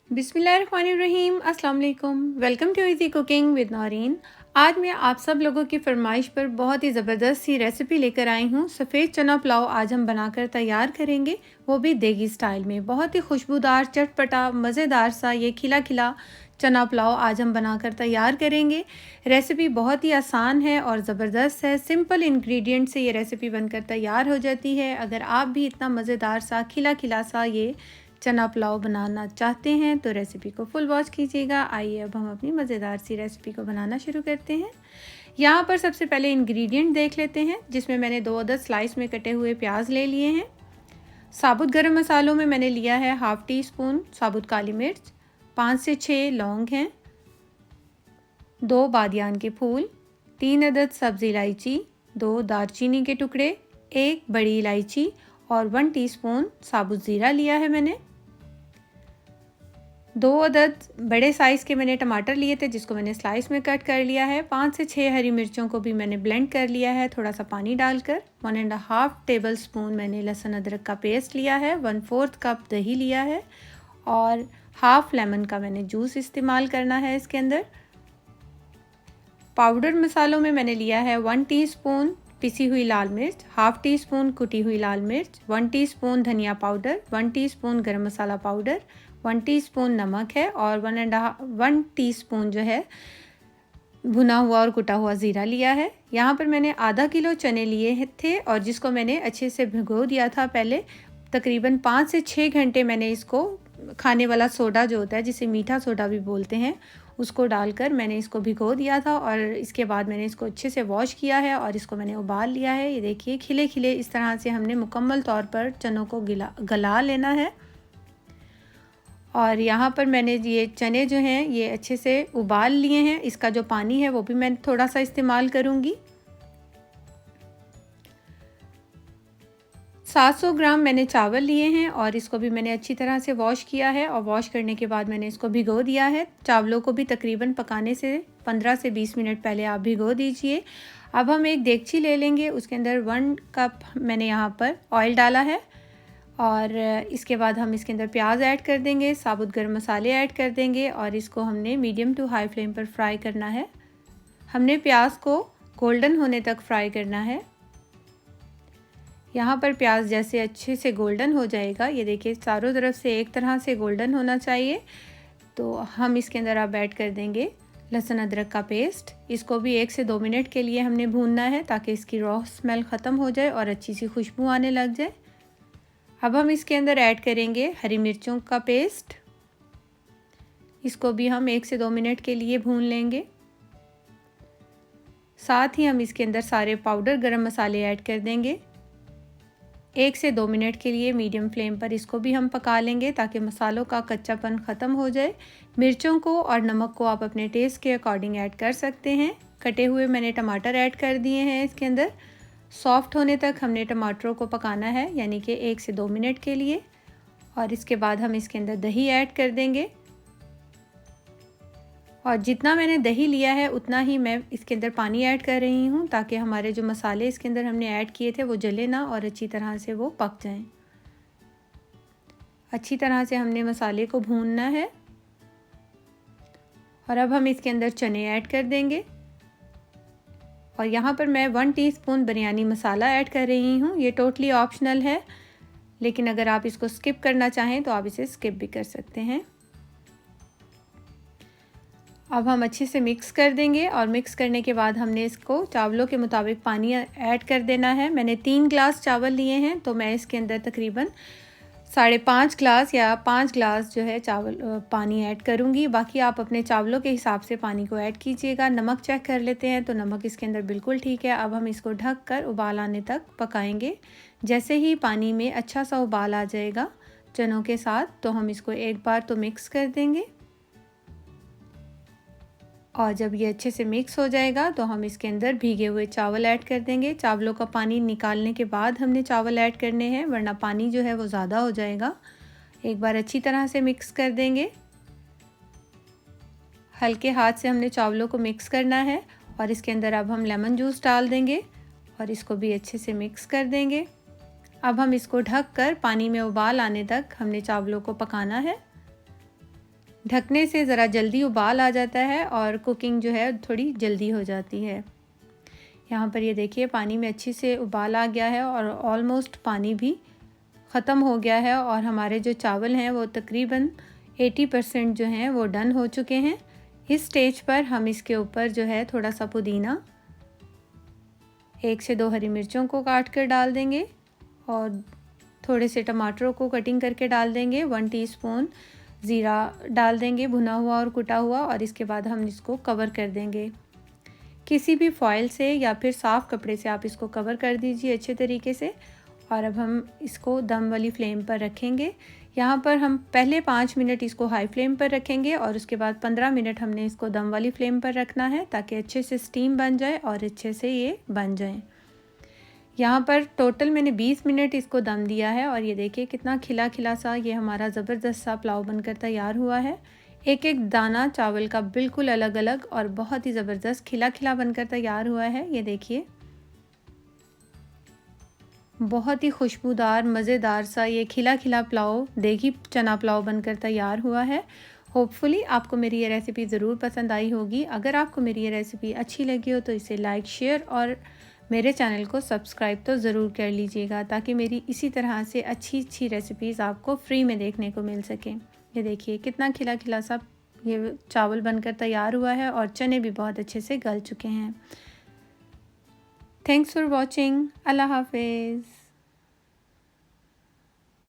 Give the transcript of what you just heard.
बिस्मिल्लाहिर्रहमानिर्रहीम। अस्सलाम वालेकुम। Welcome to Easy Cooking with Naureen. आज मैं आप सब लोगों की फरमाइश पर बहुत ही ज़बरदस्त सी रेसिपी लेकर आई हूँ। सफ़ेद चना पुलाव आज हम बनाकर तैयार करेंगे, वो भी देगी स्टाइल में। बहुत ही खुशबूदार, चटपटा, मज़ेदार सा ये खिला खिला चना पुलाव आज हम बनाकर तैयार करेंगे। रेसिपी बहुत ही आसान है और ज़बरदस्त है। सिंपल इंग्रेडिएंट से ये रेसिपी बनकर तैयार हो जाती है। अगर आप भी इतना मज़ेदार सा खिला खिला सा ये चना पुलाव बनाना चाहते हैं तो रेसिपी को फुल वॉच कीजिएगा। आइए अब हम अपनी मज़ेदार सी रेसिपी को बनाना शुरू करते हैं। यहाँ पर सबसे पहले इंग्रेडिएंट देख लेते हैं, जिसमें मैंने 2 अदद स्लाइस में कटे हुए प्याज ले लिए हैं। साबुत गरम मसालों में मैंने लिया है हाफ़ टी स्पून साबुत काली मिर्च, 5 से 6 लौंग हैं, 2 बादियान के फूल, 3 अदद सब्ज़ इलायची, 2 दालचीनी के टुकड़े, 1 बड़ी इलायची और 1 टीस्पून साबुत ज़ीरा लिया है मैंने। 2 अदद बड़े साइज़ के मैंने टमाटर लिए थे, जिसको मैंने स्लाइस में कट कर लिया है। 5 से 6 हरी मिर्चों को भी मैंने ब्लेंड कर लिया है थोड़ा सा पानी डालकर। 1.5 टेबल स्पून मैंने लहसुन अदरक का पेस्ट लिया है। 1/4 कप दही लिया है और हाफ़ लेमन का मैंने जूस इस्तेमाल करना है इसके अंदर। पाउडर मसालों में मैंने लिया है 1 टीस्पून पिसी हुई लाल मिर्च, हाफ़ टी स्पून कुटी हुई लाल मिर्च, 1 टीस्पून धनिया पाउडर, 1 टीस्पून गरम मसाला पाउडर, 1 टीस्पून नमक है और 1 टीस्पून जो है भुना हुआ और कुटा हुआ ज़ीरा लिया है। यहाँ पर मैंने आधा किलो चने लिए थे और जिसको मैंने अच्छे से भिगो दिया था पहले। तकरीबन 5 से 6 घंटे मैंने इसको खाने वाला सोडा जो होता है, जिसे मीठा सोडा भी बोलते हैं, उसको डालकर मैंने इसको भिगो दिया था और इसके बाद मैंने इसको अच्छे से वॉश किया है और इसको मैंने उबाल लिया है। ये देखिए खिले खिले इस तरह से हमने मुकम्मल तौर पर चनों को गला लेना है। और यहाँ पर मैंने ये चने जो हैं ये अच्छे से उबाल लिए हैं। इसका जो पानी है वो भी मैं थोड़ा सा इस्तेमाल करूँगी। 700 ग्राम मैंने चावल लिए हैं और इसको भी मैंने अच्छी तरह से वॉश किया है और वॉश करने के बाद मैंने इसको भिगो दिया है। चावलों को भी तकरीबन पकाने से 15 से 20 मिनट पहले आप भिगो दीजिए। अब हम एक देगची ले लेंगे, उसके अंदर 1 कप मैंने यहाँ पर ऑयल डाला है और इसके बाद हम इसके अंदर प्याज ऐड कर देंगे, साबुत गरम मसाले ऐड कर देंगे और इसको हमने मीडियम टू हाई फ्लेम पर फ्राई करना है। हमने प्याज को गोल्डन होने तक फ्राई करना है। यहाँ पर प्याज जैसे अच्छे से गोल्डन हो जाएगा, ये देखिए चारों तरफ से एक तरह से गोल्डन होना चाहिए, तो हम इसके अंदर अब ऐड कर देंगे लहसुन अदरक का पेस्ट। इसको भी 1 से 2 मिनट के लिए हमने भूनना है ताकि इसकी रॉ स्मेल ख़त्म हो जाए और अच्छी सी खुशबू आने लग जाए। अब हम इसके अंदर ऐड करेंगे हरी मिर्चों का पेस्ट। इसको भी हम 1 से 2 मिनट के लिए भून लेंगे। साथ ही हम इसके अंदर सारे पाउडर गरम मसाले ऐड कर देंगे। 1 से 2 मिनट के लिए मीडियम फ्लेम पर इसको भी हम पका लेंगे ताकि मसालों का कच्चापन ख़त्म हो जाए। मिर्चों को और नमक को आप अपने टेस्ट के अकॉर्डिंग ऐड कर सकते हैं। कटे हुए मैंने टमाटर ऐड कर दिए हैं इसके अंदर। सॉफ्ट होने तक हमने टमाटरों को पकाना है, यानी कि 1 से 2 मिनट के लिए। और इसके बाद हम इसके अंदर दही ऐड कर देंगे और जितना मैंने दही लिया है उतना ही मैं इसके अंदर पानी ऐड कर रही हूँ ताकि हमारे जो मसाले इसके अंदर हमने ऐड किए थे वो जले ना और अच्छी तरह से वो पक जाएं। अच्छी तरह से हमने मसाले को भूनना है और अब हम इसके अंदर चने ऐड कर देंगे और यहाँ पर मैं 1 टीस्पून बिरयानी मसाला ऐड कर रही हूँ। ये टोटली ऑप्शनल है, लेकिन अगर आप इसको स्किप करना चाहें तो आप इसे स्किप भी कर सकते हैं। अब हम अच्छे से मिक्स कर देंगे और मिक्स करने के बाद हमने इसको चावलों के मुताबिक पानी ऐड कर देना है। मैंने 3 ग्लास चावल लिए हैं तो मैं इसके अंदर तकरीबन 5.5 ग्लास या 5 ग्लास जो है पानी ऐड करूँगी। बाकी आप अपने चावलों के हिसाब से पानी को ऐड कीजिएगा। नमक चेक कर लेते हैं तो नमक इसके अंदर बिल्कुल ठीक है। अब हम इसको ढक कर उबाल आने तक पकाएंगे। जैसे ही पानी में अच्छा सा उबाल आ जाएगा चनों के साथ तो हम इसको एक बार तो मिक्स कर देंगे और जब ये अच्छे से मिक्स हो जाएगा तो हम इसके अंदर भीगे हुए चावल ऐड कर देंगे। चावलों का पानी निकालने के बाद हमने चावल ऐड करने हैं, वरना पानी जो है वो ज़्यादा हो जाएगा। एक बार अच्छी तरह से मिक्स कर देंगे। हल्के हाथ से हमने चावलों को मिक्स करना है और इसके अंदर अब हम लेमन जूस डाल देंगे और इसको भी अच्छे से मिक्स कर देंगे। अब हम इसको ढक कर पानी में उबाल आने तक हमने चावलों को पकाना है। ढकने से ज़रा जल्दी उबाल आ जाता है और कुकिंग जो है थोड़ी जल्दी हो जाती है। यहाँ पर ये देखिए पानी में अच्छी से उबाल आ गया है और ऑलमोस्ट पानी भी ख़त्म हो गया है और हमारे जो चावल हैं वो तकरीबन 80% जो हैं वो डन हो चुके हैं। इस स्टेज पर हम इसके ऊपर जो है थोड़ा सा पुदीना, 1 से 2 हरी मिर्चों को काट कर डाल देंगे और थोड़े से टमाटरों को कटिंग करके डाल देंगे। 1 टीस्पून ज़ीरा डाल देंगे भुना हुआ और कुटा हुआ, और इसके बाद हम इसको कवर कर देंगे। किसी भी फॉयल से या फिर साफ़ कपड़े से आप इसको कवर कर दीजिए अच्छे तरीके से। और अब हम इसको दम वाली फ्लेम पर रखेंगे। यहाँ पर हम पहले 5 मिनट इसको हाई फ्लेम पर रखेंगे और उसके बाद 15 मिनट हमने इसको दम वाली फ्लेम पर रखना है ताकि अच्छे से स्टीम बन जाए और अच्छे से ये बन जाए। यहाँ पर टोटल मैंने 20 मिनट इसको दम दिया है और ये देखिए कितना खिला खिला सा ये हमारा ज़बरदस्त सा पुलाव बनकर तैयार हुआ है। एक एक दाना चावल का बिल्कुल अलग अलग और बहुत ही ज़बरदस्त खिला खिला बनकर तैयार हुआ है। ये देखिए बहुत ही खुशबूदार मज़ेदार सा ये खिला खिला पुलाव, देगी चना पुलाव बनकर तैयार हुआ है। होपफुली आपको मेरी ये रेसिपी ज़रूर पसंद आई होगी। अगर आपको मेरी ये रेसिपी अच्छी लगी हो तो इसे लाइक, शेयर और मेरे चैनल को सब्सक्राइब तो ज़रूर कर लीजिएगा ताकि मेरी इसी तरह से अच्छी अच्छी रेसिपीज़ आपको फ्री में देखने को मिल सकें। ये देखिए कितना खिला खिला सा ये चावल बनकर तैयार हुआ है और चने भी बहुत अच्छे से गल चुके हैं। Thanks for watching. अल्लाह हाफिज़।